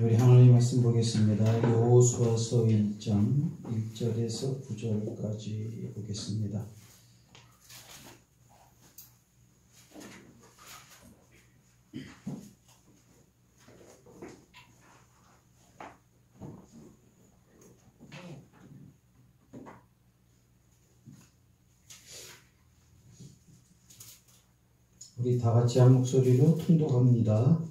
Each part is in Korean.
우리 하나님 말씀 보겠습니다. 여호수아서 1장 1절에서 9절까지 보겠습니다. 우리 다 같이 한 목소리로 통독합니다.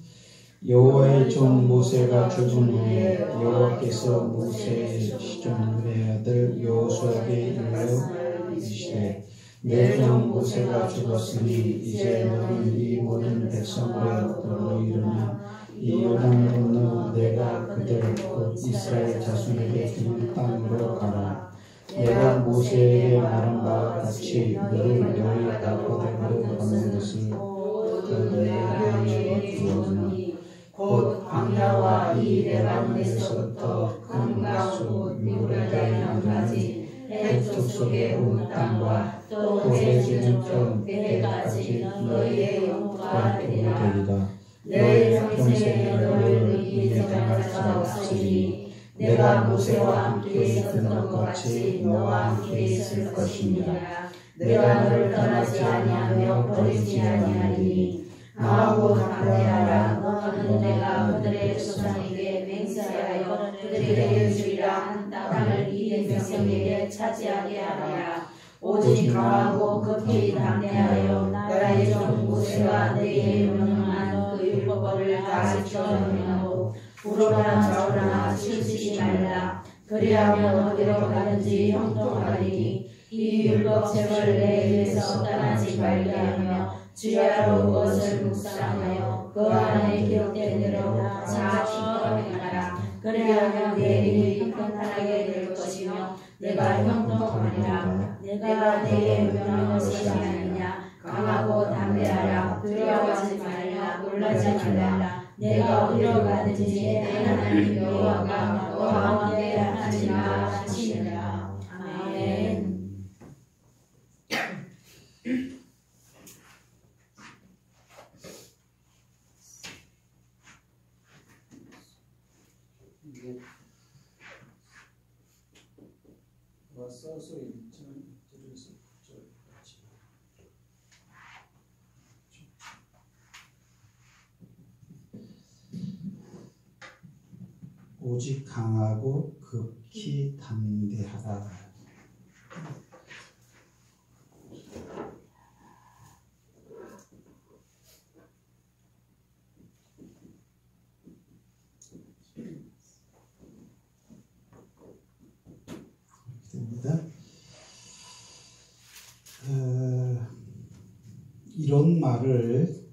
여호와의 종 모세가 죽은 후에 여호와께서 모세의 시종 눈의 아들 여호수아에게 일러 이르시되 내 종 모세가 죽었으니 이제 너는 이 모든 백성을 옆으로 일어나 이 요단을 건너 내가 그들 곧 이스라엘 자손에게 주는 땅으로 가라. 내가 모세에게 말한 바와 같이 너를 너희 아버지로 가는 것을 너희에게 하여 주었으니 곧 광야와 이 레바논에서부터 큰 가수 유브라데까지 해쪽 속의 온 땅과 또 해지는 편 배까지 너희의 영토가 되리라. 너희 평생에 너를 인정할 자가 없으니 내가 모세와 함께 있었던 것 같이 너와 함께 있을 것이니라. 내가 너를 떠나지 아니하며 버리지 아니하리니 강하고 담대하라. 너는 내가 그들의 조상에게 맹세하여 그들에게 주리라 한 땅을 이 백성에게 차지하게 하라. 오직 강하고 급히 담대하여 나의 종 모세가 내게 명령한 그 율법을 다 지켜 행하고 우러나 좌우나 치우치지 말라. 그리하면 어디로 가든지 형통하리니 이 율법책을 내 입에서 떠나지 말게 하며 주야로 그것을 묵상하여 그 안에 기록된 대로 잘 행하라. 그리하면 내 일이 평탄하게 될 것이며 내가 형통하리라. 내가 내게 명령한 것이 아니냐. 강하고 담대하라. 두려워하지 말라. 놀라지 말라. 내가 어디로 가든지 내 하나님 여호와가 너와 함께 하시리라 하시니라. 아멘. 써서 1장 1절에서 9절까지 오직 강하고 극히 담대하라. 됩니다. 이런 말을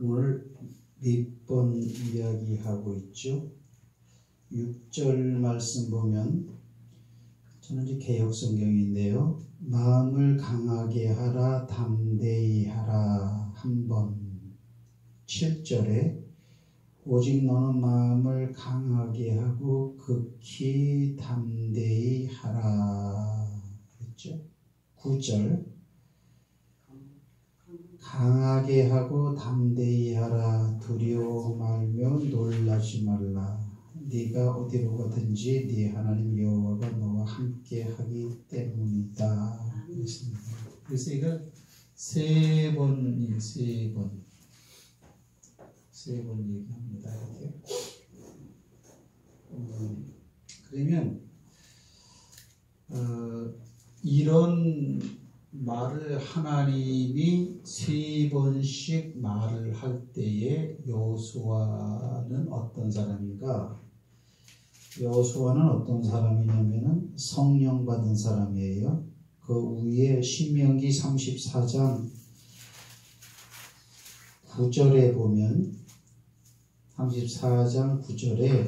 오늘 몇 번 이야기하고 있죠. 6절 말씀 보면 저는 이제 개역성경인데요. 마음을 강하게 하라, 담대히 하라. 한 번. 7절에 오직 너는 마음을 강하게 하고 극히 담대히 하라. 그랬죠? 9절 강하게 하고 담대히 하라. 두려워 말며 놀라지 말라. 네가 어디로 가든지 네 하나님 여호와가 너와 함께 하기 때문이다. 그랬습니다. 그래서 이걸 세 번 얘기합니다. 이렇게. 그러면 이런 말을 하나님이 세 번씩 말을 할 때에 여호수아는 어떤 사람인가? 여호수아는 어떤 사람이냐면은 성령 받은 사람이에요. 그 위에 신명기 34장 9절에 보면 34장 9절에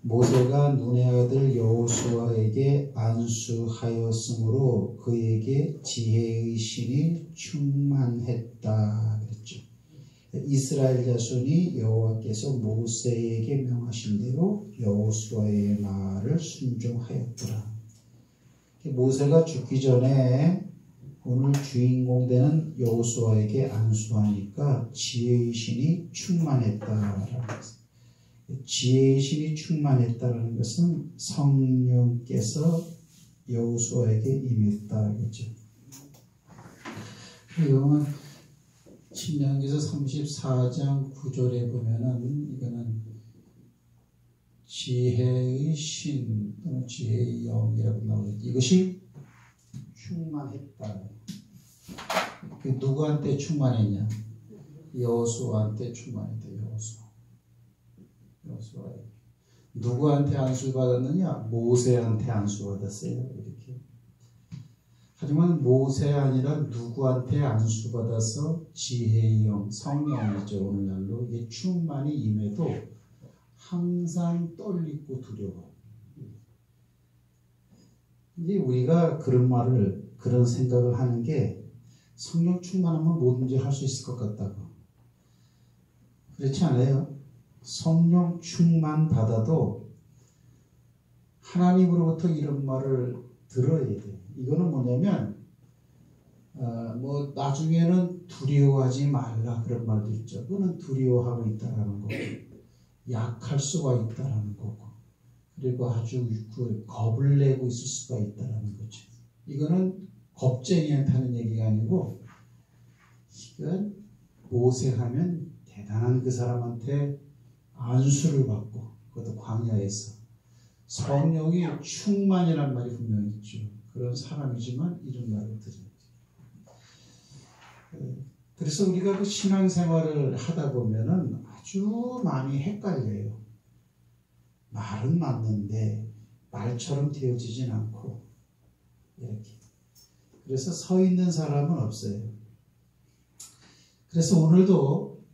모세가 눈의 아들 여호수아에게 안수하였으므로 그에게 지혜의 신이 충만했다 그랬죠. 이스라엘 자손이 여호와께서 모세에게 명하신 대로 여호수아의 말을 순종하였더라. 모세가 죽기 전에 오늘 주인공 되는 여호수아에게 안수하니까 지혜의 신이 충만했다. 지혜의 신이 충만했다는 것은 성령께서 여호수아에게 임했다겠죠. 그리고 신명기서 34장 9절에 보면은 이거는 지혜의 신 또는 지혜의 영이라고 나오죠. 이것이 충만했다. 누구한테 충만했냐? 여호수아한테 충만했다. 여호수아에게. 누구한테 안수를 받았느냐? 모세한테 안수를 받았어요. 이렇게. 하지만 모세가 아니라 누구한테 안수받아서 지혜의 영, 성령이죠. 오늘날로 이게 충만히 임해도 항상 떨리고 두려워. 이제 우리가 그런 생각을 하는 게 성령 충만하면 뭐든지 할 수 있을 것 같다고. 그렇지 않아요? 성령 충만 받아도 하나님으로부터 이런 말을 들어야 돼. 이거는 뭐냐면 나중에는 두려워하지 말라 그런 말도 있죠. 그거는 두려워하고 있다라는 거고, 약할 수가 있다라는 거고, 그리고 아주 겁을 내고 있을 수가 있다라는 거죠. 이거는 겁쟁이한테 하는 얘기가 아니고, 이건 모세하면 대단한 그 사람한테 안수를 받고, 그것도 광야에서 성령이 충만이란 말이 분명히 있죠. 그런 사람이지만 이런 말을 들어요. 그래서 우리가 그 신앙생활을 하다 보면은 아주 많이 헷갈려요. 말은 맞는데 말처럼 되어지진 않고 이렇게. 그래서 서 있는 사람은 없어요. 그래서 오늘도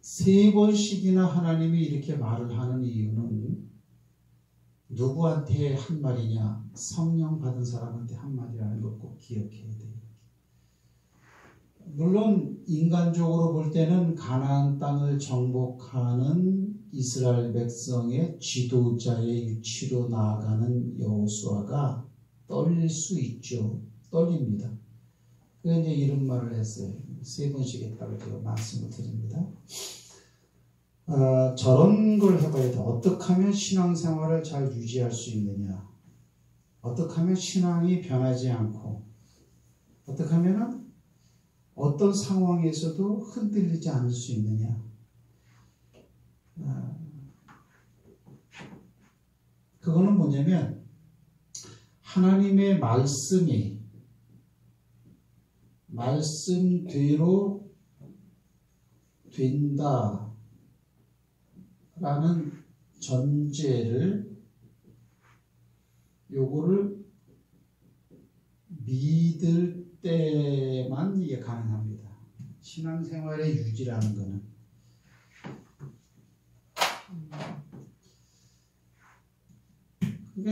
3번씩이나 하나님이 이렇게 말을 하는 이유는 누구한테 한 말이냐? 성령 받은 사람한테 한 말이라는 걸 꼭 기억해야 돼요. 물론 인간적으로 볼 때는 가나안 땅을 정복하는 이스라엘 백성의 지도자의 위치로 나아가는 여호수아가 떨릴 수 있죠. 떨립니다. 그래서 이제 이런 말을 했어요. 3번씩 했다고 제가 말씀을 드립니다. 저런 걸 해봐야 돼. 어떻게 하면 신앙생활을 잘 유지할 수 있느냐? 어떻게 하면 신앙이 변하지 않고, 어떻게 하면 어떤 상황에서도 흔들리지 않을 수 있느냐? 그거는 뭐냐면 하나님의 말씀대로 된다 라는 전제를 요거를 믿을 때만 이게 가능합니다. 신앙생활의 유지라는 거는. 그러니까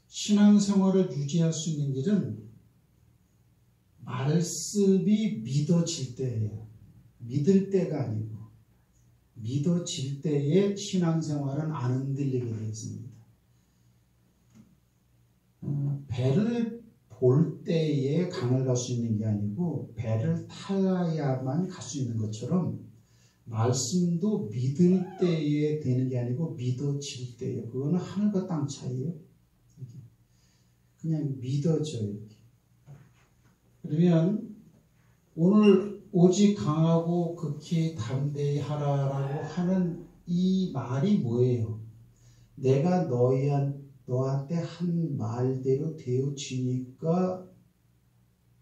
신앙생활을 유지할 수 있는 길은 말씀이 믿어질 때예요. 믿을 때가 아니고 믿어질 때에 신앙생활은 안 흔들리게 되어 있습니다. 배를 볼 때에 강을 갈 수 있는 게 아니고 배를 타야만 갈 수 있는 것처럼 말씀도 믿을 때에 되는 게 아니고 믿어질 때예요. 그거는 하늘과 땅 차이예요. 그냥 믿어져요. 이렇게. 그러면 오늘 오직 강하고 극히 담대히 하라라고 하는 이 말이 뭐예요? 내가 너한테 한 말대로 되어지니까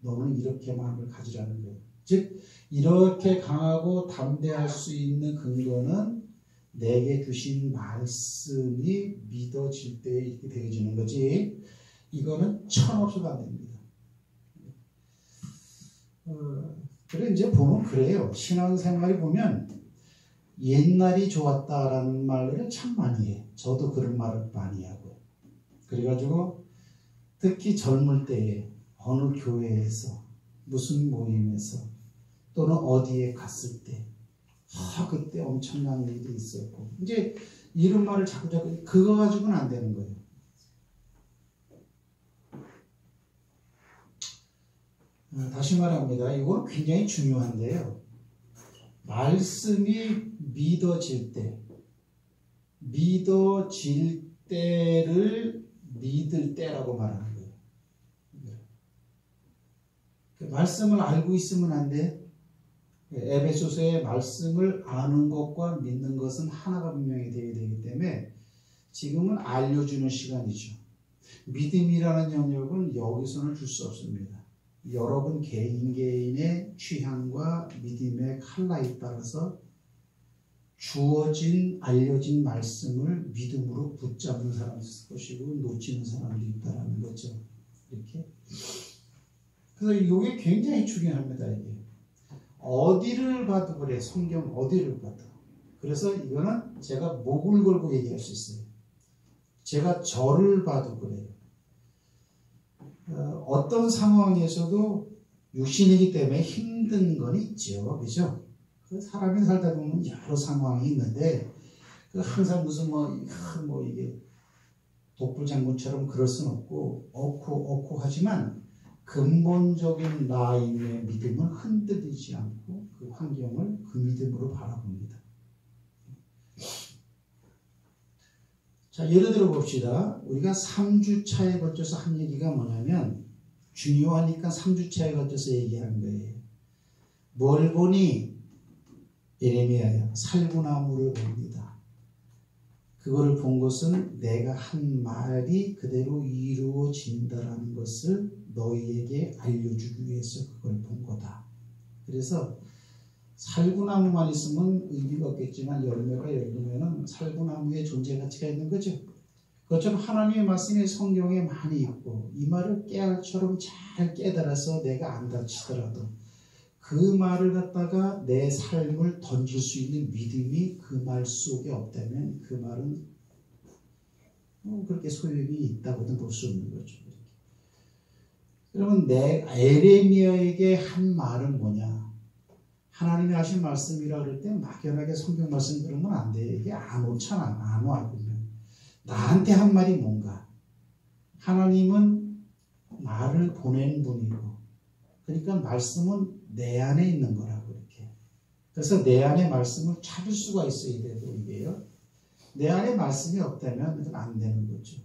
너는 이렇게 마음을 가지라는 거예요. 즉 이렇게 강하고 담대할 수 있는 근거는 내게 주신 말씀이 믿어질 때 이렇게 되어지는 거지, 이거는 천없어도 안 됩니다. 그래 이제 보면 그래요. 신앙생활이 보면 옛날이 좋았다라는 말을 참 많이 해. 저도 그런 말을 많이 하고요. 그래가지고 특히 젊을 때에 어느 교회에서 무슨 모임에서 또는 어디에 갔을 때 그때 엄청난 일이 있었고, 이제 이런 말을 자꾸 그거 가지고는 안 되는 거예요. 다시 말합니다. 이건 굉장히 중요한데요. 말씀이 믿어질 때를 믿을 때라고 말하는 거예요. 그 말씀을 알고 있으면 안 돼. 에베소서의 말씀을 아는 것과 믿는 것은 하나가 분명히 되어야 되기 때문에 지금은 알려주는 시간이죠. 믿음이라는 영역은 여기서는 줄 수 없습니다. 여러분 개인의 취향과 믿음의 칼라에 따라서 주어진 알려진 말씀을 믿음으로 붙잡는 사람이 있을 것이고 놓치는 사람도 있다는 거죠. 이렇게. 그래서 이게 굉장히 중요합니다. 이게 어디를 봐도 그래. 성경 어디를 봐도. 그래서 이거는 제가 목을 걸고 얘기할 수 있어요. 제가 저를 봐도 그래요. 어떤 상황에서도 육신이기 때문에 힘든 건 있죠. 그죠? 사람이 살다 보면 여러 상황이 있는데 항상 무슨 이게 독불장군처럼 그럴 수는 없고 없고 하지만 근본적인 나의 믿음은 흔들리지 않고 그 환경을 그 믿음으로 바라봅니다. 자, 예를 들어 봅시다. 우리가 3주차에 걸쳐서 한 얘기가 뭐냐면 중요하니까 3주차에 걸쳐서 얘기하는 거예요. 뭘 보니? 예레미야야. 살구나무를 봅니다. 그거를 본 것은 내가 한 말이 그대로 이루어진다라는 것을 너희에게 알려주기 위해서 그걸 본 거다. 그래서 살구나무만 있으면 의미가 없겠지만 열매가 열리면 살구나무의 존재 가치가 있는 거죠. 그것처럼 하나님의 말씀이 성경에 많이 있고 이 말을 깨알처럼 잘 깨달아서 내가 안 다치더라도 그 말을 갖다가 내 삶을 던질 수 있는 믿음이 그 말 속에 없다면 그 말은 그렇게 소용이 있다고도 볼 수 없는 거죠. 여러분, 에레미야에게 한 말은 뭐냐? 하나님이 하신 말씀이라 그럴 때 막연하게 성경 말씀 그러면 안 돼. 이게 안 옳잖아. 안 와. 나한테 한 말이 뭔가? 하나님은 나를 보낸 분이고 그러니까 말씀은 내 안에 있는 거라고 이렇게. 그래서 내 안에 말씀을 찾을 수가 있어야 되고 이게요. 내 안에 말씀이 없다면 그건 안 되는 거죠.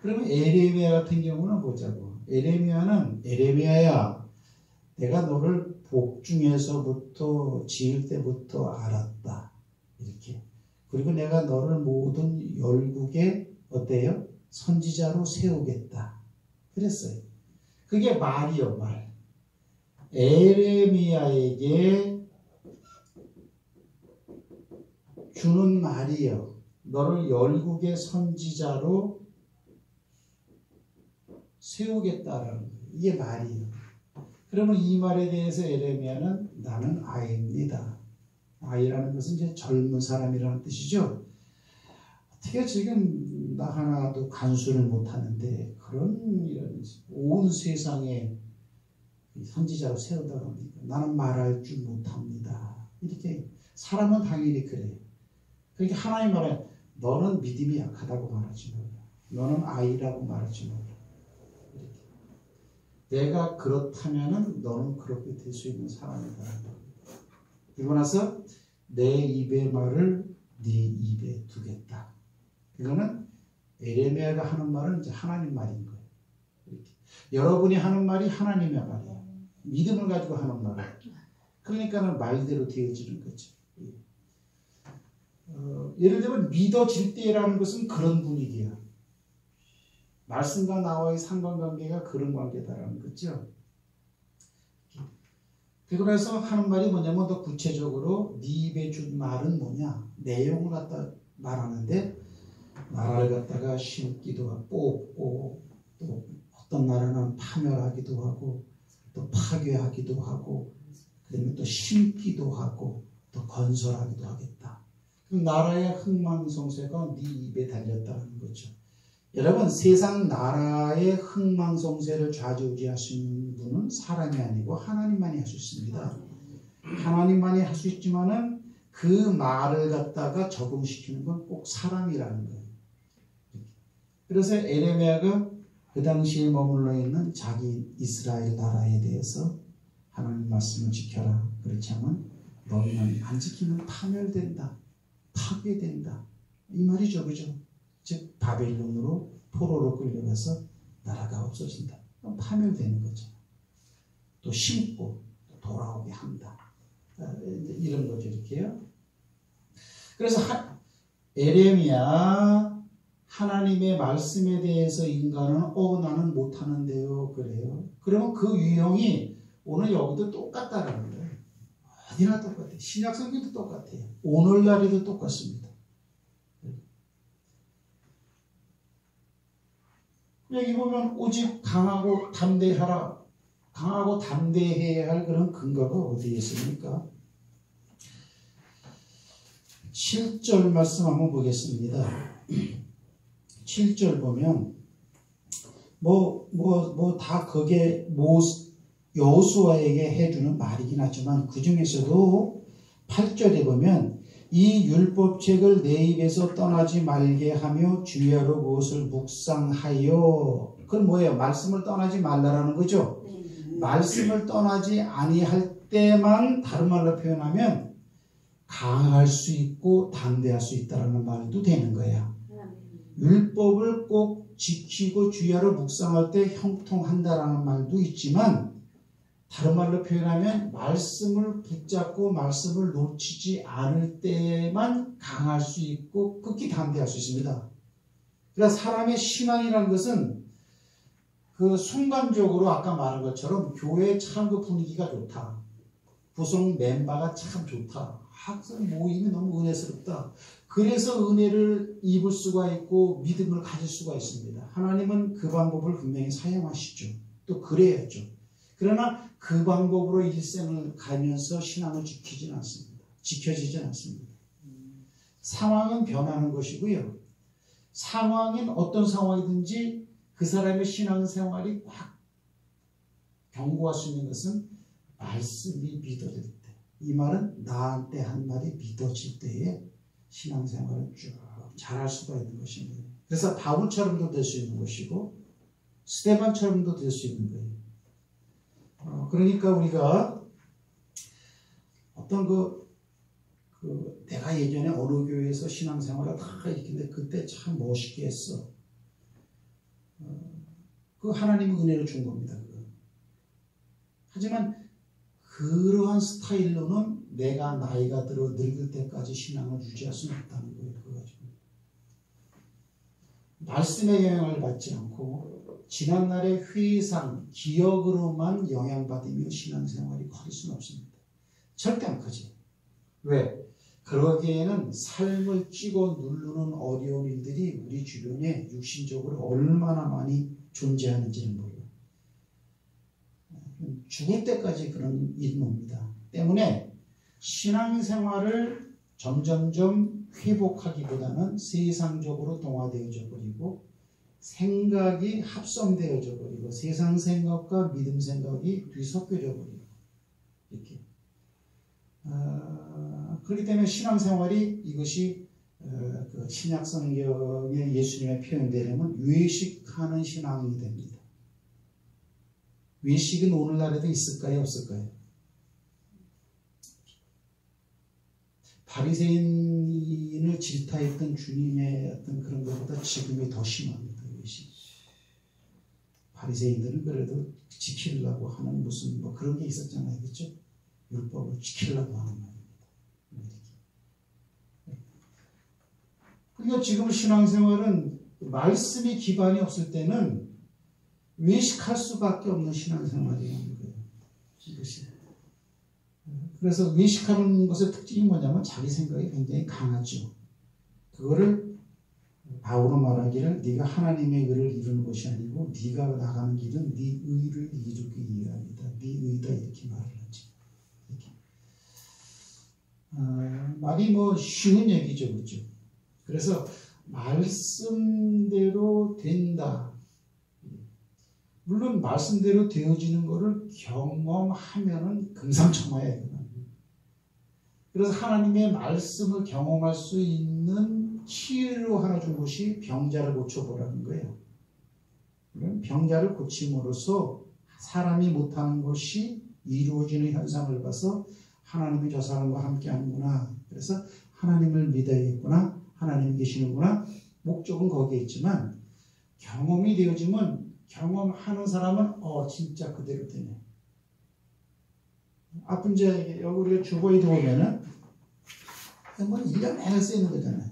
그러면 에레미야 같은 경우는 보자고. 에레미야야 내가 너를 복중에서부터 지을 때부터 알았다. 이렇게. 그리고 내가 너를 모든 열국에 어때요? 선지자로 세우겠다. 그랬어요. 그게 말이요, 말. 에레미야에게 주는 말이요. 너를 열국의 선지자로 세우겠다라는 거예요. 이게 말이에요. 그러면 이 말에 대해서 에레미야는 나는 아이입니다. 아이라는 것은 이제 젊은 사람이라는 뜻이죠. 어떻게 지금 나 하나도 간수를 못하는데 그런 이런 온 세상에 선지자로 세운다고 합니까? 나는 말할 줄 못합니다. 이렇게 사람은 당연히 그래요. 그러니까 하나님 말에 너는 믿음이 약하다고 말하지 마라. 너는 아이라고 말하지 마라. 이렇게. 내가 그렇다면은 너는 그렇게 될 수 있는 사람이다. 그리고 나서 내 입의 말을 네 입에 두겠다. 이거는 에레미야가 하는 말은 이제 하나님 말인 거예요. 이렇게. 여러분이 하는 말이 하나님의 말이에요. 믿음을 가지고 하는 말이에요. 그러니까 말대로 되어지는 거죠. 예를 들면 믿어질 때라는 것은 그런 분위기야. 말씀과 나와의 상관관계가 그런 관계다라는 거죠. 그리고 나서 하는 말이 뭐냐면 더 구체적으로 네 입에 준 말은 뭐냐? 내용을 갖다 말하는데 나라를 갖다가 심기도 하고 뽑고 또 어떤 나라는 파멸하기도 하고 또 파괴하기도 하고 그다음에 또 심기도 하고 또 건설하기도 하겠다. 그럼 나라의 흥망성쇠가 네 입에 달렸다는 거죠. 여러분 세상 나라의 흥망성쇠를 좌지우지하시는 분은 사람이 아니고 하나님만이 할 수 있습니다. 하나님만이 할 수 있지만은 그 말을 갖다가 적용시키는 건 꼭 사람이라는 거예요. 그래서 에레미야가 그 당시에 머물러 있는 자기 이스라엘 나라에 대해서 하나님 말씀을 지켜라. 그렇지 않으면 너희는 안 지키면 파멸된다. 파괴된다. 이 말이죠. 그죠? 즉 바벨론으로 포로로 끌려가서 나라가 없어진다. 파멸되는 거죠. 또 심고 또 돌아오게 한다. 이런 거죠. 이렇게요. 그래서 에레미야 하나님의 말씀에 대해서 인간은 나는 못하는데요. 그래요. 그러면 그 유형이 오늘 여기도 똑같다라는 거예요. 어디나 똑같아요. 신약성경도 똑같아요. 오늘날에도 똑같습니다. 여기 보면 오직 강하고 담대하라. 강하고 담대해야 할 그런 근거가 어디에 있습니까? 7절 말씀 한번 보겠습니다. 7절 보면 다 그게 여호수아에게 해주는 말이긴 하지만 그 중에서도 8절에 보면 이 율법책을 내 입에서 떠나지 말게 하며 주야로 그것을 묵상하여. 그건 뭐예요? 말씀을 떠나지 말라라는 거죠. 말씀을 떠나지 아니할 때만 다른 말로 표현하면 강할 수 있고 담대할 수 있다라는 말도 되는 거야. 율법을 꼭 지키고 주야로 묵상할 때 형통한다라는 말도 있지만 다른 말로 표현하면 말씀을 붙잡고 말씀을 놓치지 않을 때만 강할 수 있고 극히 담대할 수 있습니다. 그러니까 사람의 신앙이라는 것은 그 순간적으로 아까 말한 것처럼 교회 참 그 분위기가 좋다. 구성 멤버가 참 좋다. 학생 모임이 너무 은혜스럽다. 그래서 은혜를 입을 수가 있고 믿음을 가질 수가 있습니다. 하나님은 그 방법을 분명히 사용하시죠. 또 그래야죠. 그러나 그 방법으로 일생을 가면서 신앙을 지키지는 않습니다. 지켜지진 않습니다. 상황은 변하는 것이고요. 상황인 어떤 상황이든지 그 사람의 신앙생활이 확 견고할 수 있는 것은 말씀이 믿어질 때. 이 말은 나한테 한 말이 믿어질 때에 신앙생활을 쭉 잘할 수가 있는 것입니다. 그래서 바울처럼도 될 수 있는 것이고 스데반처럼도 될 수 있는 거예요. 그러니까 우리가 어떤 내가 예전에 어느 교회에서 신앙생활을 다 했는데 그때 참 멋있게 했어. 그 하나님의 은혜를 준 겁니다. 하지만 그러한 스타일로는 내가 나이가 들어 늙을 때까지 신앙을 유지할 수는 없다는 거예요. 그거 가지고. 말씀의 영향을 받지 않고 지난날의 회상, 기억으로만 영향받으며 신앙생활이 커질 수는 없습니다. 절대 안 커져요. 왜? 그러기에는 삶을 찍어 누르는 어려운 일들이 우리 주변에 육신적으로 얼마나 많이 존재하는지를 몰라요. 죽을 때까지 그런 일이 옵니다. 때문에 신앙생활을 점점점 회복하기보다는 세상적으로 동화되어져 버리고 생각이 합성되어져 버리고 세상 생각과 믿음 생각이 뒤섞여져 버리고 이렇게 그렇기 때문에 신앙생활이 이것이 그 신약 성경의 예수님의 표현되려면 외식하는 신앙이 됩니다. 외식은 오늘날에도 있을까요? 없을까요? 바리새인을 질타했던 주님의 어떤 그런 것보다 지금이 더 심합니다. 외식. 바리새인들은 그래도 지키려고 하는 무슨 그런 게 있었잖아요. 그렇죠? 율법을 지키려고 하는 말입니다. 그러니까 지금 신앙생활은 말씀이 기반이 없을 때는 외식할 수밖에 없는 신앙생활이라는 거예요. 이것이. 그래서 외식하는 것의 특징이 뭐냐면 자기 생각이 굉장히 강하죠. 그거를 바울은 말하기를 네가 하나님의 의를 이루는 것이 아니고 네가 나가는 길은 네 의를 이루기 위함이다. 네 의다 이렇게 말을 하죠. 이렇게. 말이 쉬운 얘기죠. 그렇죠? 그래서 말씀대로 된다. 물론 말씀대로 되어지는 것을 경험하면은 금상첨화예요. 그래서 하나님의 말씀을 경험할 수 있는 치유로 하나 준 것이 병자를 고쳐보라는 거예요. 병자를 고침으로써 사람이 못하는 것이 이루어지는 현상을 봐서 하나님이 저 사람과 함께 하는구나. 그래서 하나님을 믿어야겠구나. 하나님이 계시는구나. 목적은 거기에 있지만 경험이 되어지면 경험하는 사람은 진짜 그대로 되네. 아픈 자에게 우리가 주보에 들어오면은 뭐 1년 내내 쓰이는 거잖아요.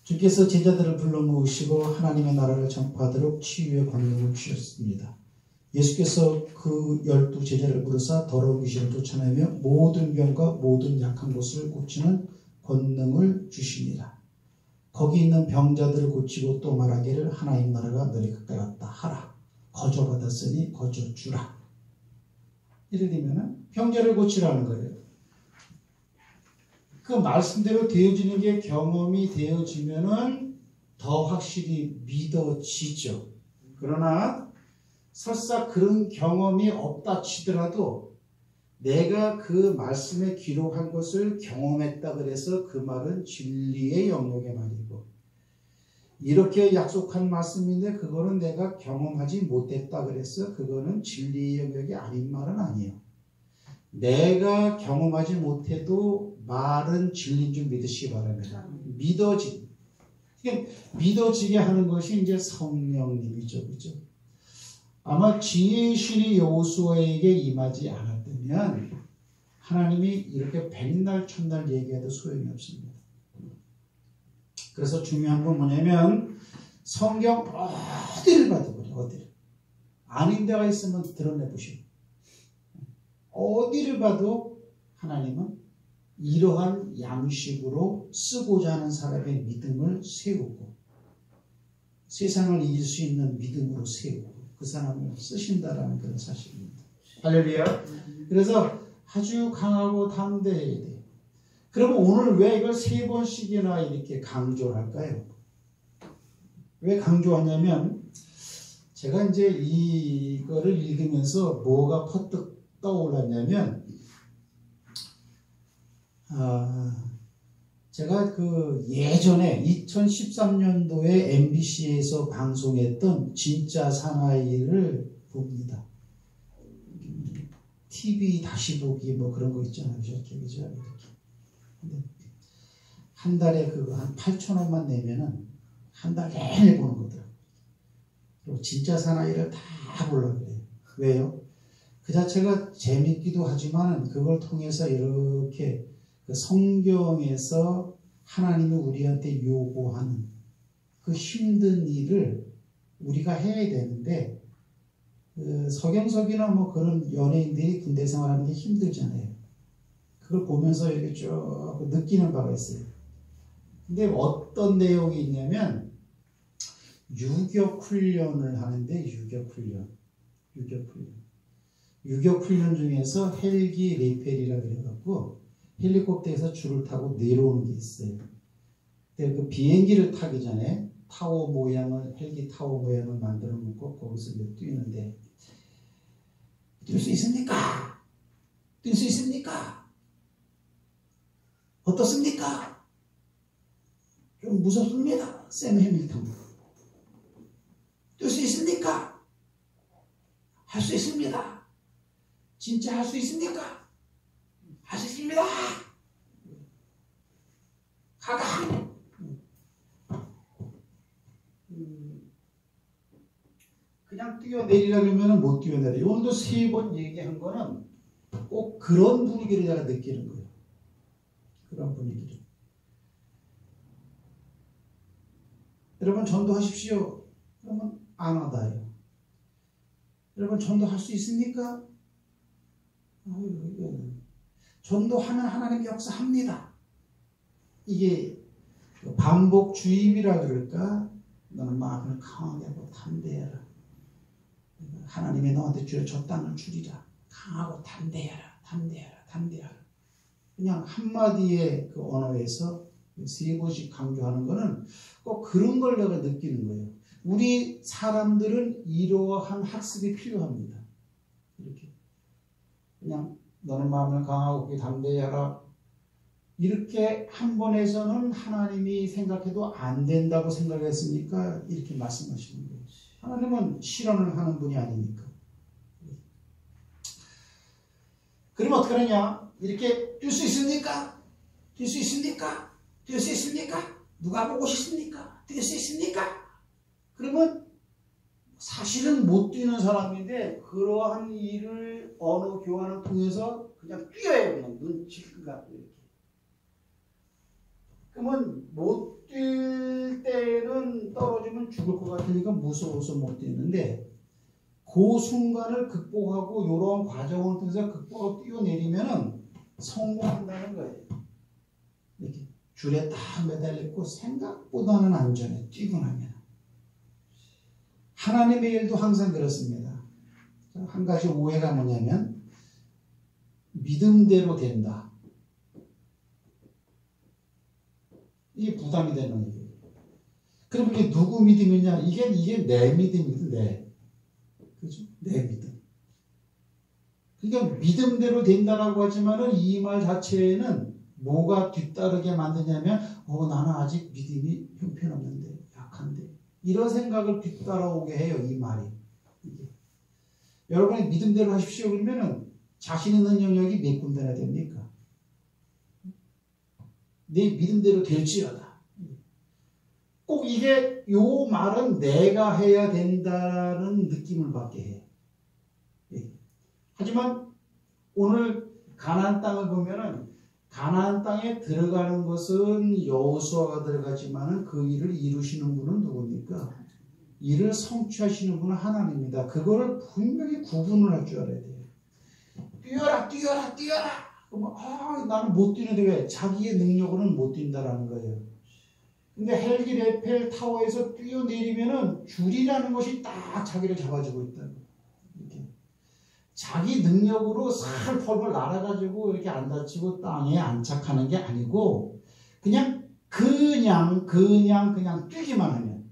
주께서 제자들을 불러 모으시고 하나님의 나라를 전파하도록 치유의 권능을 주셨습니다. 예수께서 그 12 제자를 부르사 더러운 귀신을 쫓아내며 모든 병과 모든 약한 곳을 고치는 권능을 주십니다. 거기 있는 병자들을 고치고 또 말하기를 하나님 나라가 너희 가까이 왔다 하라. 거저 받았으니 거저 주라. 이래 되면은 병자를 고치라는 거예요. 그 말씀대로 되어지는 게 경험이 되어지면은 더 확실히 믿어지죠. 그러나 설사 그런 경험이 없다 치더라도 내가 그 말씀에 기록한 것을 경험했다 그래서 그 말은 진리의 영역의 말이고, 이렇게 약속한 말씀인데 그거는 내가 경험하지 못했다 그래서 그거는 진리의 영역이 아닌 말은 아니에요. 내가 경험하지 못해도 말은 진리인 줄 믿으시기 바랍니다. 믿어지게 하는 것이 이제 성령님이죠. 그죠? 아마 지혜의 신이 여호수아에게 임하지 않았다면 하나님이 이렇게 백날 천날 얘기해도 소용이 없습니다. 그래서 중요한 건 뭐냐면 성경 어디를 봐도 그래. 어디를. 아닌 데가 있으면 드러내보시고, 어디를 봐도 하나님은 이러한 양식으로 쓰고자 하는 사람의 믿음을 세우고 세상을 이길 수 있는 믿음으로 세우고 그 사람을 쓰신다라는 그런 사실입니다. 할렐루야. 그래서 아주 강하고 담대해야 돼요. 그러면 오늘 왜 이걸 3번씩이나 이렇게 강조를 할까요? 왜 강조하냐면 제가 이제 이거를 읽으면서 뭐가 퍼뜩 떠올랐냐면 제가 그 예전에 2013년도에 MBC에서 방송했던 진짜 사나이를 봅니다. TV 다시 보기 뭐 그런 거 있잖아요. 이렇게 그죠? 이렇게. 근데 한 달에 그거 한 8,000원만 내면은 한 달 내내 보는 거더라고요. 그리고 진짜 사나이를 다 보려고 그래요. 왜요? 그 자체가 재밌기도 하지만 그걸 통해서 이렇게 그 성경에서 하나님이 우리한테 요구하는 그 힘든 일을 우리가 해야 되는데, 그 서경석이나 뭐 그런 연예인들이 군대 생활하는 게 힘들잖아요. 그걸 보면서 이렇게 쭉 느끼는 바가 있어요. 근데 어떤 내용이 있냐면 유격훈련을 하는데 유격훈련 중에서 헬기 레펠이라고 그래갖고 헬리콥터에서 줄을 타고 내려오는 게 있어요. 근데 그 비행기를 타기 전에 헬기 타워 모양을 만들어 놓고 거기서 뛰는데, 뛸 수 있습니까? 뛸 수 있습니까? 어떻습니까? 좀 무섭습니다. 샘 해밀턴. 뛸 수 있습니까? 할 수 있습니다. 진짜 할 수 있습니까? 할 수 있습니다. 가강. 그냥 뛰어내리라 그러면 못 뛰어내려요. 오늘도 3번 얘기한 거는 꼭 그런 분위기를 내가 느끼는 거예요. 그런 분위기를. 여러분 전도하십시오. 그러면 안 와닿아요. 여러분 전도할 수 있습니까? 전도하면 하나님 역사합니다. 이게 반복 주입이라 그럴까? 너는 마음을 강하게 하고 담대해라. 하나님이 너한테 주어 저 땅을 주리라. 강하고 담대해라. 그냥 한마디의 그 언어에서 3번씩 강조하는 거는 꼭 그런 걸 내가 느끼는 거예요. 우리 사람들은 이러한 학습이 필요합니다. 이렇게 그냥 너는 마음을 강하고 담대해라. 이렇게 한 번에서는 하나님이 생각해도 안 된다고 생각했으니까 이렇게 말씀하시는 거예요. 하나님은 실현을 하는 분이 아니니까. 그러면 어떻게 하느냐? 이렇게 뛸 수 있습니까? 뛸 수 있습니까? 뛸 수 있습니까? 누가 보고 싶습니까? 뛸 수 있습니까? 그러면 사실은 못 뛰는 사람인데 그러한 일을 언어 교환을 통해서 그냥 뛰어요. 그냥 눈치를 갖고 이렇게. 그러면 못 뛸 때는 떨어지면 죽을 것 같으니까 무서워서 못 뛰는데 그 순간을 극복하고 이런 과정을 통해서 극복하고 뛰어내리면은 성공한다는 거예요. 이렇게 줄에 딱 매달렸고 생각보다는 안전해. 뛰고 나면. 하나님의 일도 항상 그렇습니다. 한 가지 오해가 뭐냐면 믿음대로 된다. 이게 부담이 되는 얘기예요. 그럼 이게 누구 믿음이냐? 이게 내 믿음이거든. 그렇죠? 내 믿음. 그러니까 믿음대로 된다라고 하지만은 이 말 자체에는 뭐가 뒤따르게 만드냐면 나는 아직 믿음이 형편없는데 약한데 이런 생각을 뒤따라오게 해요. 이 말이. 이게. 여러분이 믿음대로 하십시오. 그러면은 자신 있는 영역이 몇 군데나 됩니까? 내 믿음대로 될지어다. 꼭 이게 요 말은 내가 해야 된다는 느낌을 받게 해. 하지만 오늘 가나안 땅을 보면은 가나안 땅에 들어가는 것은 여호수아가 들어가지만은 그 일을 이루시는 분은 누굽니까? 일을 성취하시는 분은 하나님입니다. 그거를 분명히 구분을 할 줄 알아야 돼요. 뛰어라, 뛰어라, 뛰어라. 그러면 나는 못 뛰는데 왜? 자기의 능력으로는 못 뛴다라는 거예요. 근데 헬기 레펠 타워에서 뛰어내리면은 줄이라는 것이 딱 자기를 잡아주고 있다는 거예요. 이렇게. 자기 능력으로 살 펄펄 날아가지고 이렇게 안 다치고 땅에 안착하는 게 아니고 그냥 뛰기만 하면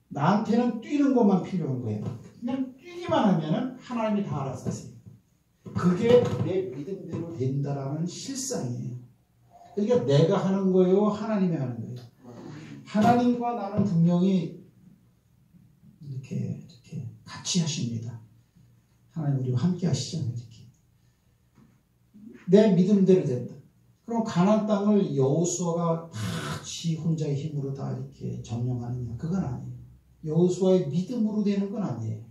나한테는 뛰는 것만 필요한 거예요. 그냥 뛰기만 하면은 하나님이 다 알아서 하세요. 그게 내 믿음대로 된다라는 실상이에요. 그러니까 내가 하는 거예요, 하나님이 하는 거예요. 하나님과 나는 분명히 이렇게 같이 하십니다. 하나님 우리와 함께 하시잖아요. 이렇게. 내 믿음대로 된다. 그럼 가나안 땅을 여호수아가 다 지 혼자의 힘으로 다 이렇게 점령하느냐? 그건 아니에요. 여호수아의 믿음으로 되는 건 아니에요.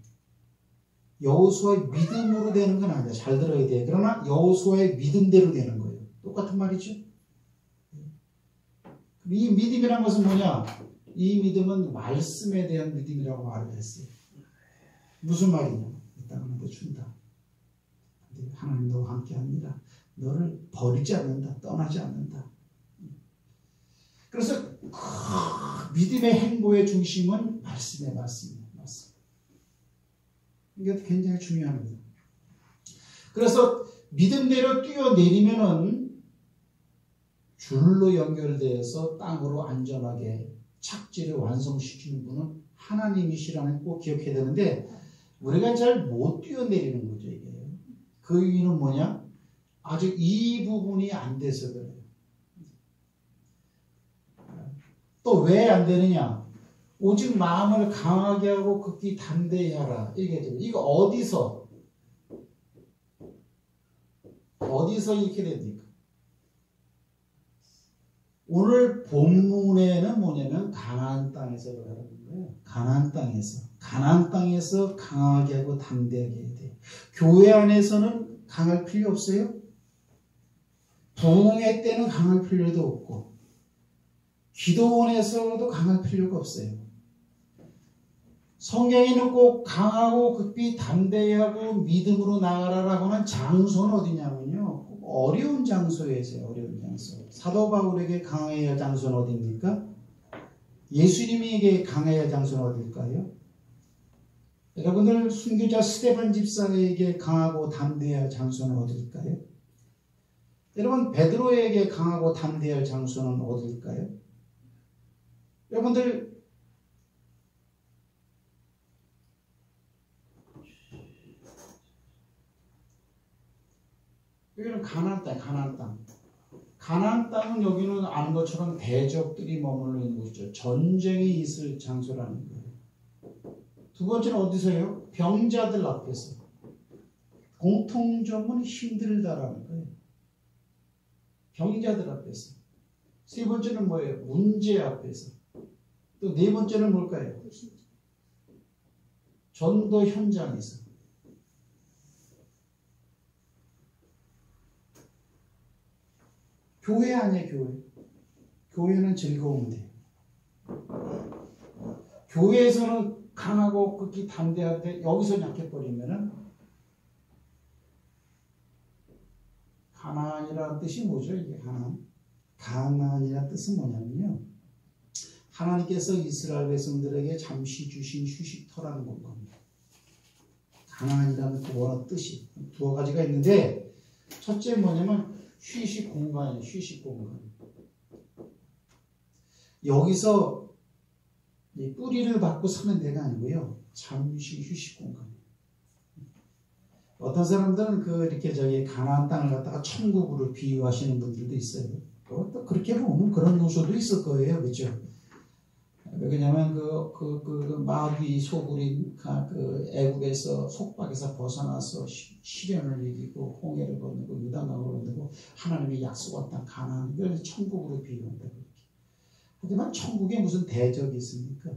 여호수아의 믿음으로 되는 건 아니에요. 잘 들어야 돼요. 그러나 여호수아의 믿음대로 되는 거예요. 똑같은 말이죠. 이 믿음이란 것은 뭐냐? 이 믿음은 말씀에 대한 믿음이라고 말을 했어요. 무슨 말이냐? 이 땅을 너한테 준다. 하나님 너와 함께합니다. 너를 버리지 않는다. 떠나지 않는다. 그래서 믿음의 행보의 중심은 말씀이에요. 말씀. 이게 굉장히 중요합니다. 그래서 믿음대로 뛰어내리면은 줄로 연결되어서 땅으로 안전하게 착지를 완성시키는 분은 하나님이시라는 꼭 기억해야 되는데 우리가 잘 못 뛰어내리는 거죠. 이게. 그 이유는 뭐냐? 아직 이 부분이 안 돼서 그래요. 또 왜 안 되느냐? 오직 마음을 강하게 하고 극히 담대히 하라. 이거 어디서 이렇게 됩니까? 오늘 본문에는 뭐냐면 가나안 땅에서 그러는 거예요. 가나안 땅에서 강하게 하고 담대하게 해야 돼요. 교회 안에서는 강할 필요 없어요. 부흥회 때는 강할 필요도 없고 기도원에서도 강할 필요가 없어요. 성경에는 꼭 강하고 극히 담대하고 믿음으로 나아가라고 하는 장소는 어디냐면요. 어려운 장소에서요. 어려운 장소. 사도 바울에게 강해야 할 장소는 어디입니까? 예수님에게 강해야 할 장소는 어딜까요? 여러분들 순교자 스데반 집사에게 강하고 담대해야 할 장소는 어딜까요? 여러분 베드로에게 강하고 담대해야 할 장소는 어딜까요? 여러분들 여기는 가나안 땅. 가나안 땅은 여기는 아는 것처럼 대적들이 머물러 있는 곳이죠. 전쟁이 있을 장소라는 거예요. 두 번째는 어디서요? 병자들 앞에서. 공통점은 힘들다라는 거예요. 병자들 앞에서. 세 번째는 뭐예요? 문제 앞에서. 또 네 번째는 뭘까요? 전도 현장에서. 교회 아니에요, 교회. 교회는 즐거우면 돼요. 교회에서는 강하고 극히 담대한데 여기서 약해버리면은 가나안이라는 뜻이 뭐죠? 이게 가나안이라는 뜻은 뭐냐면요. 하나님께서 이스라엘 백성들에게 잠시 주신 휴식터라는 겁니다. 가나안이라는 그 원어 뜻이 두 가지가 있는데 첫째 뭐냐면 휴식 공간이에요. 휴식 공간. 여기서 뿌리를 받고 사는 데가 아니고요. 잠시 휴식 공간. 어떤 사람들은 이렇게 가나안 땅을 갖다가 천국으로 비유하시는 분들도 있어요. 또 그렇게 보면 그런 요소도 있을 거예요, 그렇죠? 왜냐하면 마귀 소굴인 애국에서 속박에서 벗어나서 시련을 이기고 홍해를 건너고 유다강을 건너고 하나님의 약속한 땅 가나안 이걸 천국으로 비유한다고 이렇게. 하지만 천국에 무슨 대적이 있습니까?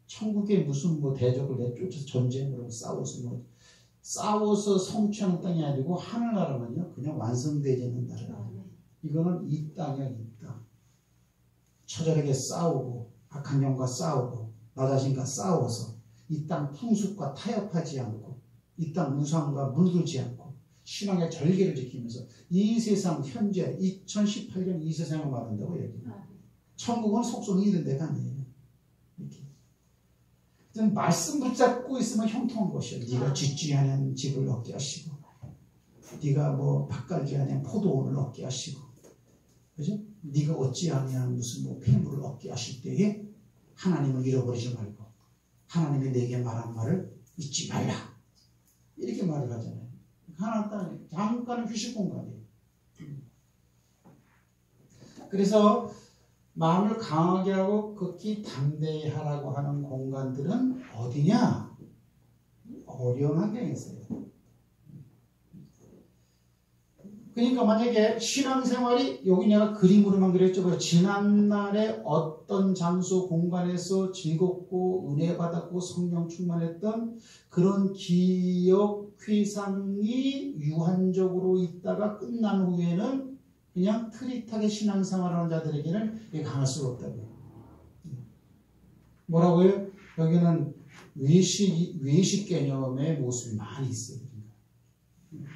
천국에 무슨 대적을 내쫓아서 전쟁으로 싸워서 성취하는 땅이 아니고 하늘나라는요 그냥 완성되지 않는 나라예요. 이거는 이 땅이야, 이 땅. 처절하게 싸우고 악한 영과 싸우고 나 자신과 싸워서 이 땅 풍습과 타협하지 않고 이 땅 우상과 물들지 않고 신앙의 절개를 지키면서 이 세상 현재 2018년 이 세상을 말한다고 얘기해요. 천국은 속성이 이런 데가 아니에요. 이렇게. 말씀 붙잡고 있으면 형통한 것이에요. 네가 짓지 않은 집을 얻게 하시고 네가 밭갈지 않은 포도원을 얻게 하시고 그죠? 네가 얻지 아니한 무슨 폐물을 얻게 하실 때에 하나님을 잃어버리지 말고 하나님이 내게 말한 말을 잊지 말라. 이렇게 말을 하잖아요. 하나님 땅에 잠깐은 휴식 공간이에요. 그래서 마음을 강하게 하고 극히 담대히 하라고 하는 공간들은 어디냐? 어려운 환경에 있어요. 그러니까 만약에 신앙생활이 여기 내가 그림으로만 그렸죠. 지난날에 어떤 장소 공간에서 즐겁고 은혜 받았고 성령 충만했던 그런 기억 회상이 유한적으로 있다가 끝난 후에는 그냥 트릿하게 신앙생활하는 자들에게는 강할 수가 없다고요. 뭐라고요? 여기는 외식 개념의 모습이 많이 있어요.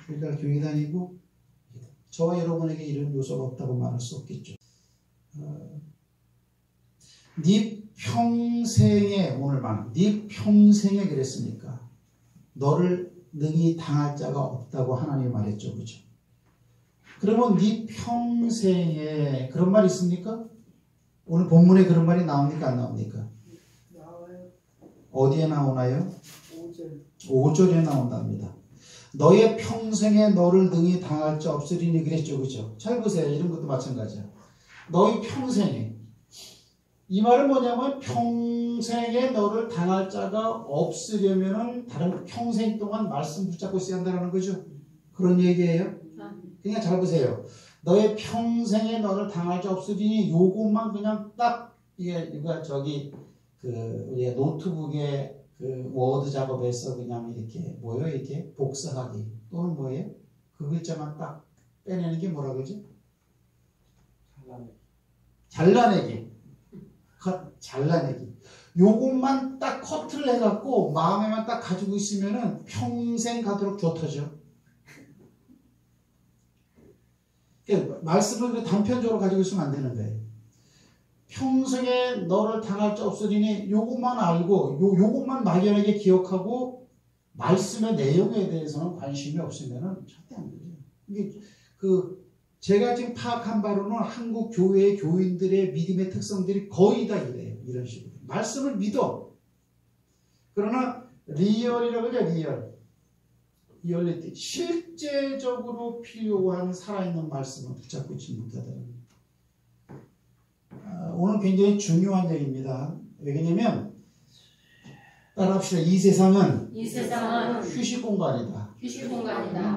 그러니까 교회 다니고 저와 여러분에게 이런 요소가 없다고 말할 수 없겠죠. 네 평생에 오늘 네 평생에 그랬으니까 너를 능히 당할 자가 없다고 하나님이 말했죠, 그렇죠? 그러면 네 평생에 그런 말이 있습니까? 오늘 본문에 그런 말이 나옵니까, 안 나옵니까? 나와요. 어디에 나오나요? 5절. 5절에 나온답니다. 너의 평생에 너를 능히 당할 자 없으리니 그랬죠, 그죠? 잘 보세요. 이런 것도 마찬가지야. 너의 평생에. 이 말은 뭐냐면 평생에 너를 당할 자가 없으려면은 다른 평생 동안 말씀 붙잡고 있어야 한다는 거죠. 그런 얘기예요. 그냥 잘 보세요. 너의 평생에 너를 당할 자 없으리니 요것만 그냥 딱 이거 우리가 노트북에 워드 작업에서 그냥 이렇게 이렇게 복사하기 또는 뭐예요? 그 글자만 딱 빼내는 게 뭐라 그러지? 잘라내기. 잘라내기. 요것만 딱 커트를 해갖고 마음에만 딱 가지고 있으면은 평생 가도록 좋다죠. 말씀을 단편적으로 가지고 있으면 안 되는 거예요. 평생에 너를 당할 자 없으리니 요것만 알고 요것만 막연하게 기억하고 말씀의 내용에 대해서는 관심이 없으면 절대 안 되죠. 이게 제가 지금 파악한 바로는 한국 교회의 교인들의 믿음의 특성들이 거의 다 이래요. 이런 식으로 말씀을 믿어. 그러나 리얼이라고 하죠. 리얼리티 실제적으로 필요한 살아있는 말씀을 붙잡고 있지 못하다는 거예요. 오늘 굉장히 중요한 얘기입니다. 왜냐면 따라합시다. 이 세상은 휴식 공간이다.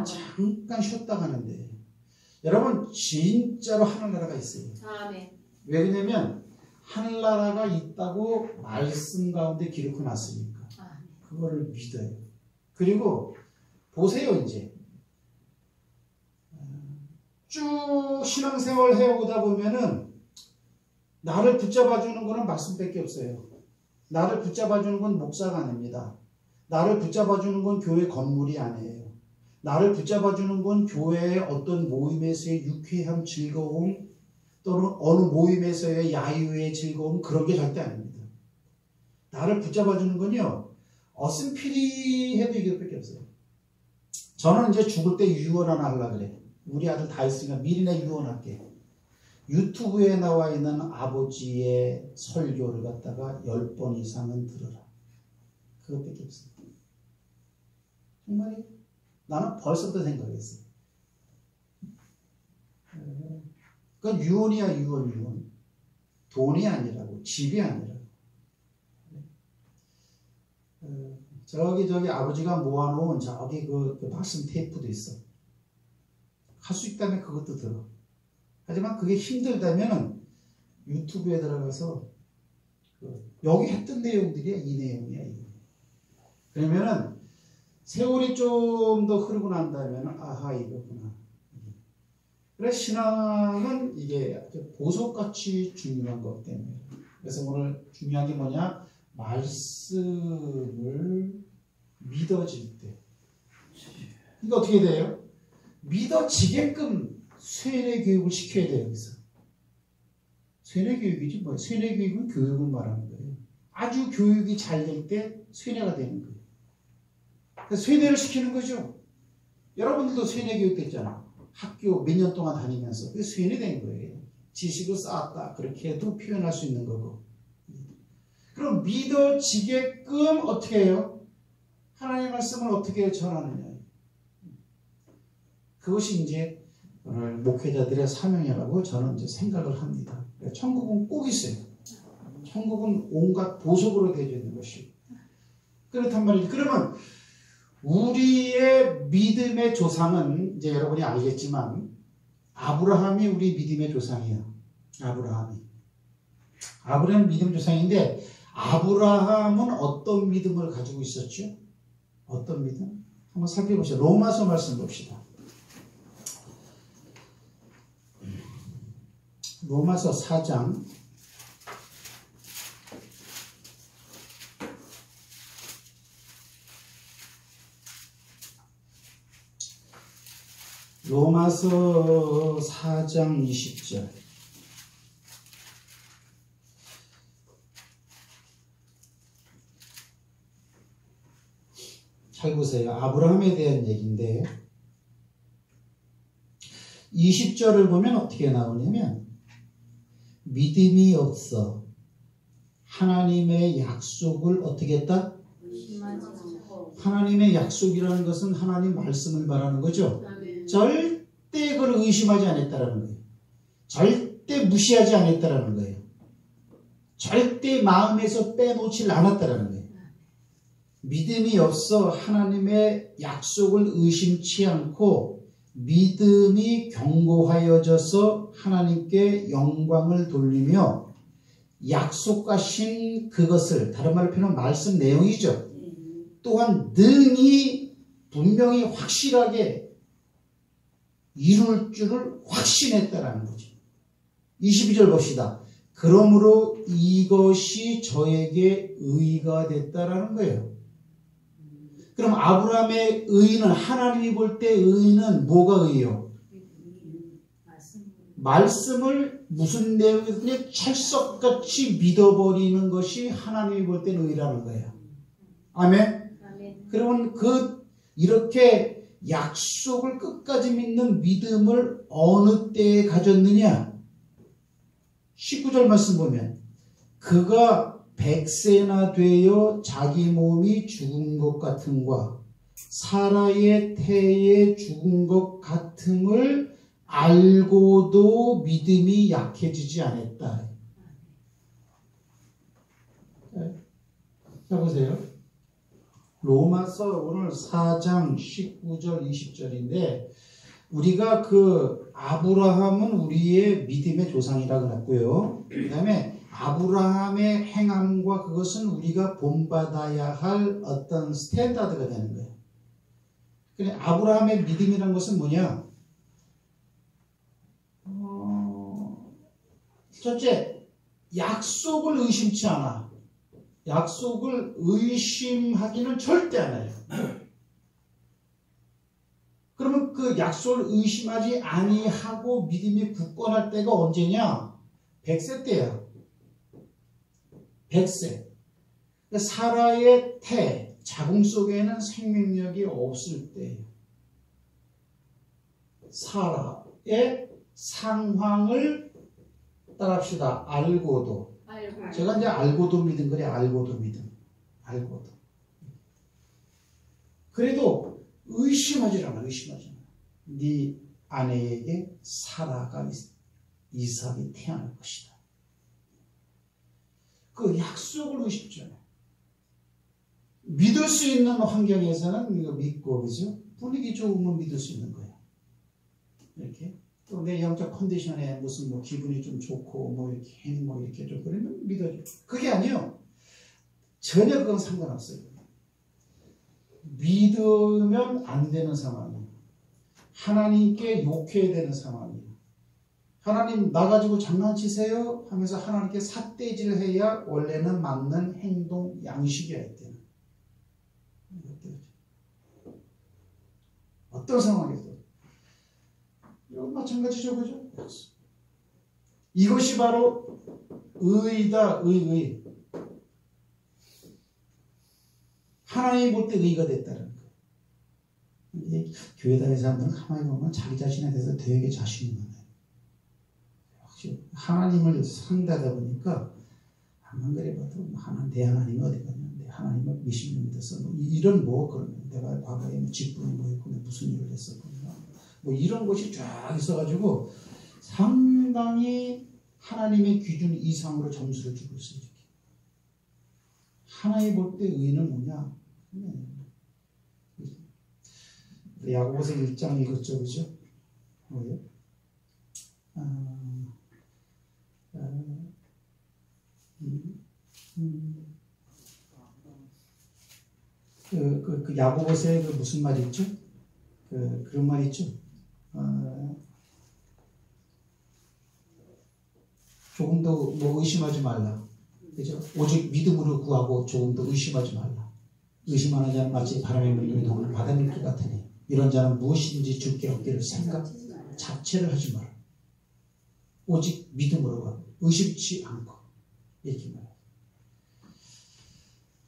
잠깐 쉬었다 가는데 여러분 진짜로 하늘나라가 있어요. 아멘. 왜 그러냐면 하늘나라가 있다고 말씀 가운데 기록해 놨으니까 그거를 믿어요. 그리고 보세요. 이제 쭉 신앙생활 해오다 보면은 나를 붙잡아주는 거는 말씀밖에 없어요. 나를 붙잡아주는 건 목사가 아닙니다. 나를 붙잡아주는 건 교회 건물이 아니에요. 나를 붙잡아주는 건 교회의 어떤 모임에서의 유쾌함, 즐거움 또는 어느 모임에서의 야유의 즐거움 그런 게 절대 아닙니다. 나를 붙잡아주는 건요. 어슴피리 해도 이것밖에 없어요. 저는 이제 죽을 때 유언 하나 하려고 그래. 우리 아들 다 있으니까 미리 내 유언할게. 유튜브에 나와 있는 아버지의 설교를 갖다가 10번 이상은 들어라. 그것밖에 없어요. 정말이에요. 나는 벌써부터 생각했어요. 그건 유언이야, 유언. 돈이 아니라고, 집이 아니라고. 저기 아버지가 모아놓은 저기 그 말씀 테이프도 있어. 할 수 있다면 그것도 들어. 하지만 그게 힘들다면 유튜브에 들어가서 여기 했던 내용들이야. 이 내용이야. 그러면은 세월이 좀 더 흐르고 난다면 아하 이거구나. 그래서 신앙은 이게 아주 보석같이 중요한 것 때문에. 그래서 오늘 중요한 게 뭐냐? 말씀을 믿어질 때. 이거 어떻게 돼요? 믿어지게끔 쇠뇌 교육을 시켜야 돼요. 여기서. 쇠뇌 교육이지 뭐. 쇠뇌 교육은 교육을 말하는 거예요. 아주 교육이 잘 될 때 쇠뇌가 되는 거예요. 그래서 쇠뇌를 시키는 거죠. 여러분들도 쇠뇌 교육 됐잖아. 학교 몇 년 동안 다니면서 그게 쇠뇌된 거예요. 지식을 쌓았다. 그렇게 해도 표현할 수 있는 거고. 그럼 믿어지게끔 어떻게 해요? 하나님의 말씀을 어떻게 전하느냐. 그것이 이제 오늘 목회자들의 사명이라고 저는 이제 생각을 합니다. 천국은 꼭 있어요. 천국은 온갖 보석으로 되어 있는 것이고. 그렇단 말이죠. 그러면 우리의 믿음의 조상은 이제 여러분이 알겠지만 아브라함이 우리 믿음의 조상이에요. 아브라함 믿음 조상인데 아브라함은 어떤 믿음을 가지고 있었죠? 어떤 믿음? 한번 살펴보시죠. 로마서 말씀 봅시다. 로마서 4장 로마서 4장 20절. 잘 보세요. 아브라함에 대한 얘기인데 20절을 보면 어떻게 나오냐면 믿음이 없어 하나님의 약속을 어떻게 했다? 하나님의 약속이라는 것은 하나님 말씀을 말하는 거죠. 절대 그걸 의심하지 않았다라는 거예요. 절대 무시하지 않았다라는 거예요. 절대 마음에서 빼놓지 않았다라는 거예요. 믿음이 없어 하나님의 약속을 의심치 않고 믿음이 견고하여져서 하나님께 영광을 돌리며 약속하신 그것을, 다른 말로 표현하면 말씀 내용이죠. 또한 능히 분명히 확실하게 이룰 줄을 확신했다라는 거죠. 22절 봅시다. 그러므로 이것이 저에게 의가 됐다라는 거예요. 그럼 아브라함의 의는, 하나님이 볼 때 의는 뭐가 의예요? 말씀을 무슨 내용이든지 찰석같이 믿어버리는 것이 하나님이 볼 때는 의라는 거예요. 아멘? 그러면 이렇게 약속을 끝까지 믿는 믿음을 어느 때에 가졌느냐? 19절 말씀 보면 그가 100세나 되어 자기 몸이 죽은 것 같음과 사라의 태에 죽은 것 같음을 알고도 믿음이 약해지지 않았다. 자, 보세요. 로마서 오늘 4장 19절 20절인데 우리가 그 아브라함은 우리의 믿음의 조상이라 그랬고요. 그 다음에 아브라함의 행함과 그것은 우리가 본받아야 할 어떤 스탠다드가 되는 거예요. 그래, 아브라함의 믿음이라는 것은 뭐냐? 첫째, 약속을 의심치 않아. 약속을 의심하기는 절대 안 해요. 그러면 그 약속을 의심하지 아니하고 믿음이 굳건할 때가 언제냐? 100세 때야. 100세. 사라의 태, 자궁 속에는 생명력이 없을 때예요. 사라의 상황을 따라합시다. 알고도. 제가 이제 알고도 믿은 거래. 알고도 믿음. 알고도. 그래도 의심하지 않아. 의심하지 않아. 네 아내에게 사라가 이삭이 태어날 것이다. 그 약속을 의심치 않아. 믿을 수 있는 환경에서는 이거 믿고, 그죠? 분위기 좋으면 믿을 수 있는 거예요. 이렇게. 또 내 영적 컨디션에 무슨 뭐 기분이 좀 좋고 뭐 이렇게 괜히 뭐 이렇게 좀 그러면 믿어줘. 그게 아니요. 전혀 그건 상관없어요. 믿으면 안 되는 상황이에요. 하나님께 욕해야 되는 상황이에요. 하나님 나 가지고 장난치세요 하면서 하나님께 삿대질을 해야 원래는 맞는 행동 양식이야 이때는. 어떤 상황에서 이건 마찬가지죠, 그죠? 이것이 바로 의다, 의. 하나님이 볼 때 의가 됐다는 거예요. 교회 다니는 사람들은 가만히 보면 자기 자신에 대해서 되게 자신이 많아요. 확실히 하나님을 상대하다 보니까 한번 그래 봐도 하나님, 내 하나님이 어디 갔냐, 내 하나님을 몇십 년 믿었어, 뭐 이런 뭐 그러면 내가 과거에 뭐 직분이 뭐 있고 무슨 일을 했었구나. 뭐 이런 것이 쫙 있어가지고 상당히 하나님의 기준 이상으로 점수를 주고 있어요. 이렇게. 하나님 볼 때 의는 뭐냐? 야고보서 1장 읽었죠, 그죠? 뭐예요? 그 야고보서에 그 무슨 말이 있죠? 그런 말이 있죠? 조금 더 뭐 의심하지 말라. 그죠? 오직 믿음으로 구하고 조금 더 의심하지 말라. 의심하는 자는 마치 바람에 물리는 동을 받아들일 같으니 이런 자는 무엇이든지 주께 얻기를 생각 자체를 하지 마라. 오직 믿음으로 가. 의심치 않고. 이렇게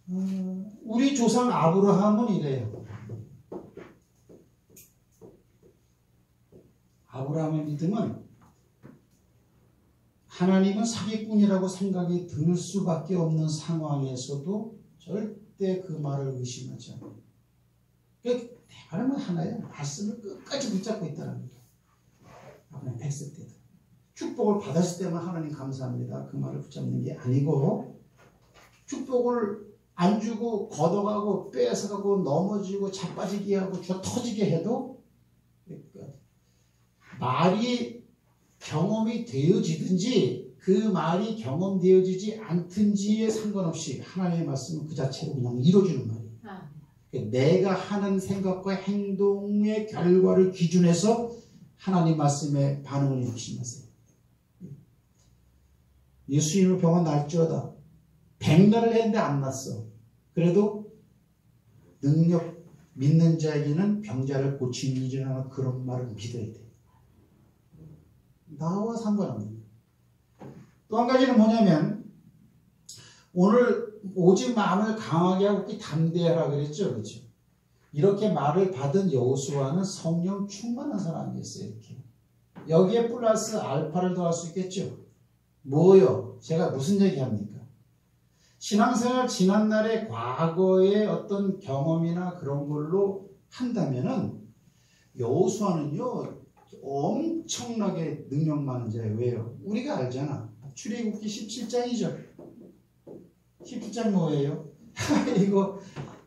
말해요. 우리 조상 아브라함은 이래요. 아브라함의 믿음은 하나님은 사기꾼이라고 생각이 들 수밖에 없는 상황에서도 절대 그 말을 의심하지 않아요. 내 말은 하나예요. 말씀을 끝까지 붙잡고 있다는 거예요. 아브라함 100세 때도. 축복을 받았을 때만 하나님 감사합니다. 그 말을 붙잡는 게 아니고 축복을 안 주고 걷어가고 뺏어가고 넘어지고 자빠지게 하고 쥐어 터지게 해도 말이 경험이 되어지든지 그 말이 경험되어지지 않든지에 상관없이 하나님의 말씀은 그 자체로 그냥 이루어지는 말이에요. 내가 하는 생각과 행동의 결과를 기준해서 하나님 말씀에 반응을 일으키시면서 예수님을 병원 날지어다 100날을 했는데 안 났어. 그래도 능력 믿는 자에게는 병자를 고치는 일이라는 그런 말을 믿어야 돼. 나와 상관없는. 또 한 가지는 뭐냐면 오늘 오직 마음을 강하게 하고 담대하라 그랬죠, 그렇죠? 이렇게 말을 받은 여호수아는 성령 충만한 사람이었어요. 이렇게 여기에 플러스 알파를 더할 수 있겠죠. 뭐요? 제가 무슨 얘기합니까? 신앙생활 지난날의 과거의 어떤 경험이나 그런 걸로 한다면은 여호수아는요 엄청나게 능력 많은 자예요. 왜요? 우리가 알잖아. 출애굽기 17장이죠. 17장 뭐예요? 이거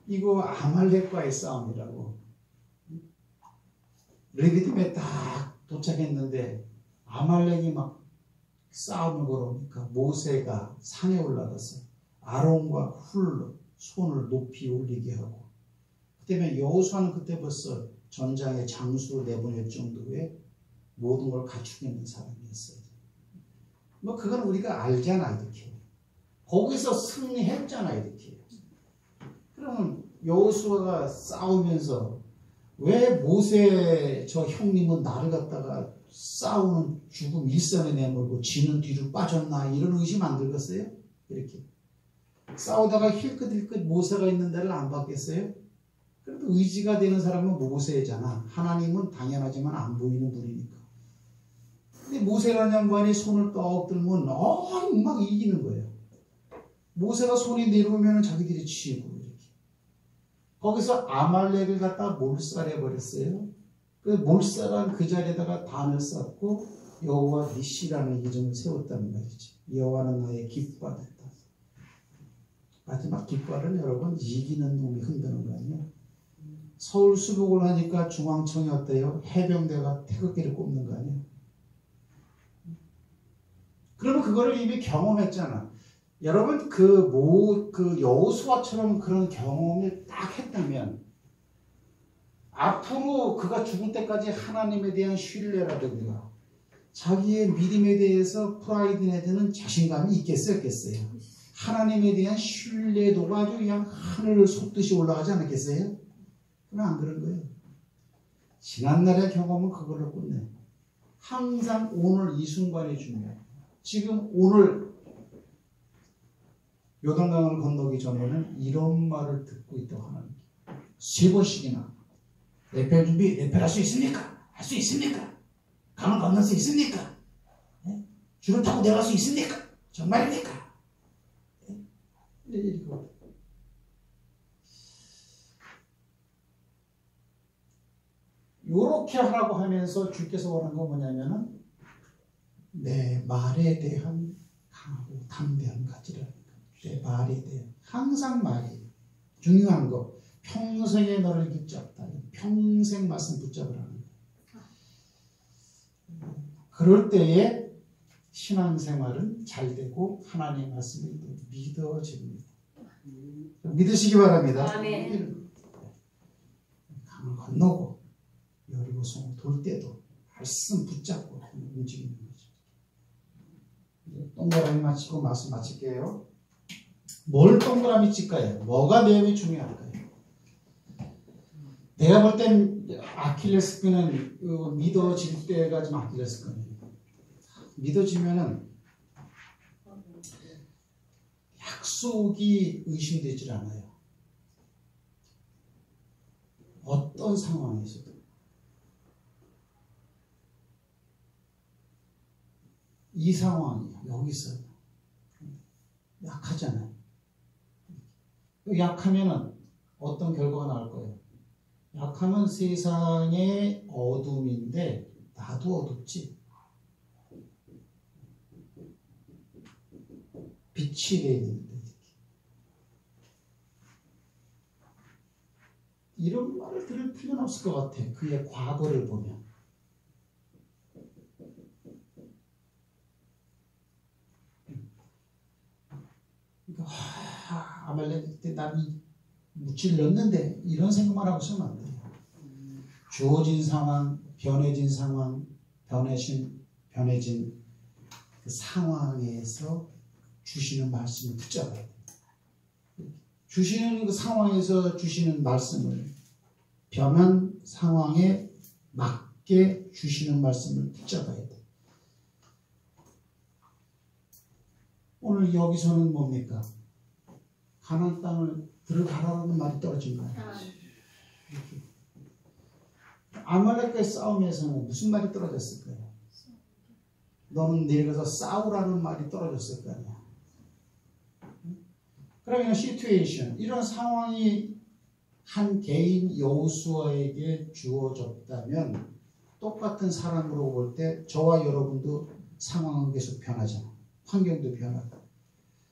이거 아말렉과의 싸움이라고. 레비딤에 딱 도착했는데 아말렉이 막 싸움을 걸어오니까 모세가 산에 올라가서 아론과 훌로 손을 높이 올리게 하고, 그때면 여호수아는 그때 벌써 전장에 장수로 내보낼 정도의 모든 걸 갖추고 있는 사람이었어요. 뭐 그건 우리가 알잖아 이렇게. 거기서 승리했잖아 이렇게. 그러면 여호수아가 싸우면서 왜 모세 저 형님은 나를 갖다가 싸우는 죽음 일선에 내몰고 지는 뒤로 빠졌나 이런 의심 안 들겠어요? 이렇게 싸우다가 힐끗힐끗 모세가 있는 데를 안 봤겠어요? 그래도 의지가 되는 사람은 모세잖아. 하나님은 당연하지만 안 보이는 분이니까. 근데 모세라는 양반이 손을 떡 들면 막 이기는 거예요. 모세가 손이 내려오면 자기들이 치고 이렇게. 거기서 아말렉을 갖다 몰살해 버렸어요. 그 몰살한 그 자리에다가 단을 쌓고 여호와 니시라는 이름을 세웠다는 말이지. 여호와는 나의 깃발이다. 마지막 깃발은 여러분 이기는 놈이 흔드는 거 아니에요? 서울 수복을 하니까 중앙청이 어때요? 해병대가 태극기를 꼽는 거 아니에요? 그러면 그거를 이미 경험했잖아. 여러분 그 여호수아처럼 그런 경험을 딱 했다면 앞으로 그가 죽을 때까지 하나님에 대한 신뢰라든가 자기의 믿음에 대해서 프라이드 내지는 자신감이 있겠어요? 없겠어요? 하나님에 대한 신뢰도가 아주 그냥 하늘을 솟듯이 올라가지 않았겠어요? 그럼 안 그런 거예요. 지난날의 경험은 그걸로 끝내. 항상 오늘 이 순간이 중요해요. 지금 오늘 요단강을 건너기 전에는 이런 말을 듣고 있다고 하는 3번씩이나 레펠 준비, 레펠 할 수 있습니까? 할 수 있습니까? 강을 건널 수 있습니까? 네? 줄을 타고 내려갈 수 있습니까? 정말입니까? 네? 요렇게 하라고 하면서 주께서 원하는 건 뭐냐면은 내 말에 대한 강하고 담대한 가지라는 거. 내 말에 대한 항상 말이 중요한 거. 평생에 너를 붙잡다. 평생 말씀 붙잡으라는 거. 그럴 때에 신앙생활은 잘 되고 하나님의 말씀이 믿어집니다. 믿으시기 바랍니다. 아멘. 강을 건너고 여리고성을 돌 때도 말씀 붙잡고 움직이는 거죠. 동그라미 맞히고 말씀 마칠게요. 뭘 동그라미 칠까요? 뭐가 내용이 중요할까요? 내가 볼 땐 아킬레스건은 믿어질 때가 좀 아킬레스건이에요. 믿어지면은 약속이 의심되질 않아요. 어떤 상황에서도. 이 상황이야. 여기서 약하잖아요. 약하면은 어떤 결과가 나올 거예요? 약하면 세상의 어둠인데 나도 어둡지. 빛이 되는데 이런 말을 들을 필요는 없을 것 같아. 그의 과거를 보면. 아말렉 때 남이 무찔렀는데 이런 생각만 하고 있으면 안 돼요. 주어진 상황, 변해진 상황, 변해진 그 상황에서 주시는 말씀을 붙잡아야 돼요. 주시는 그 상황에서 주시는 말씀을 변한 상황에 맞게 주시는 말씀을 붙잡아야 돼요. 오늘 여기서는 뭡니까? 가나안 땅을 들어가라는 말이 떨어진 거예요. 아말렉과의 싸움에서는 무슨 말이 떨어졌을 거예요? 너는 내려가서 싸우라는 말이 떨어졌을 거 아니야. 그러면 시츄에이션, 이런 상황이 한 개인 여호수아에게 주어졌다면 똑같은 사람으로 볼 때 저와 여러분도 상황은 계속 변하잖아. 환경도 변하고.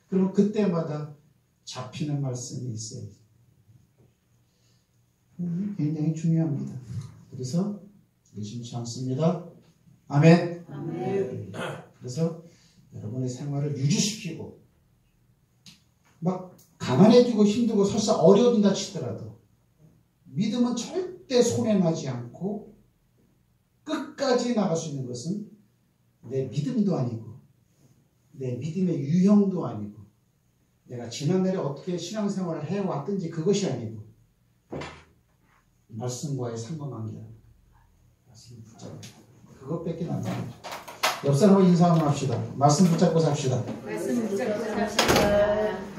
그럼 그때마다 잡히는 말씀이 있어요. 굉장히 중요합니다. 그래서 의심치 않습니다. 아멘. 아멘. 그래서 여러분의 생활을 유지시키고 막 가난해지고 힘들고 설사 어려워진다 치더라도 믿음은 절대 손해나지 않고 끝까지 나갈 수 있는 것은 내 믿음도 아니고 내 믿음의 유형도 아니고 내가 지난날에 어떻게 신앙생활을 해왔든지 그것이 아니고 말씀과의 상관관계야. 말씀 붙잡아. 그것밖에 안 돼. 옆 사람하고 인사 한번 합시다. 말씀 붙잡고 삽시다. 말씀 붙잡고 삽시다.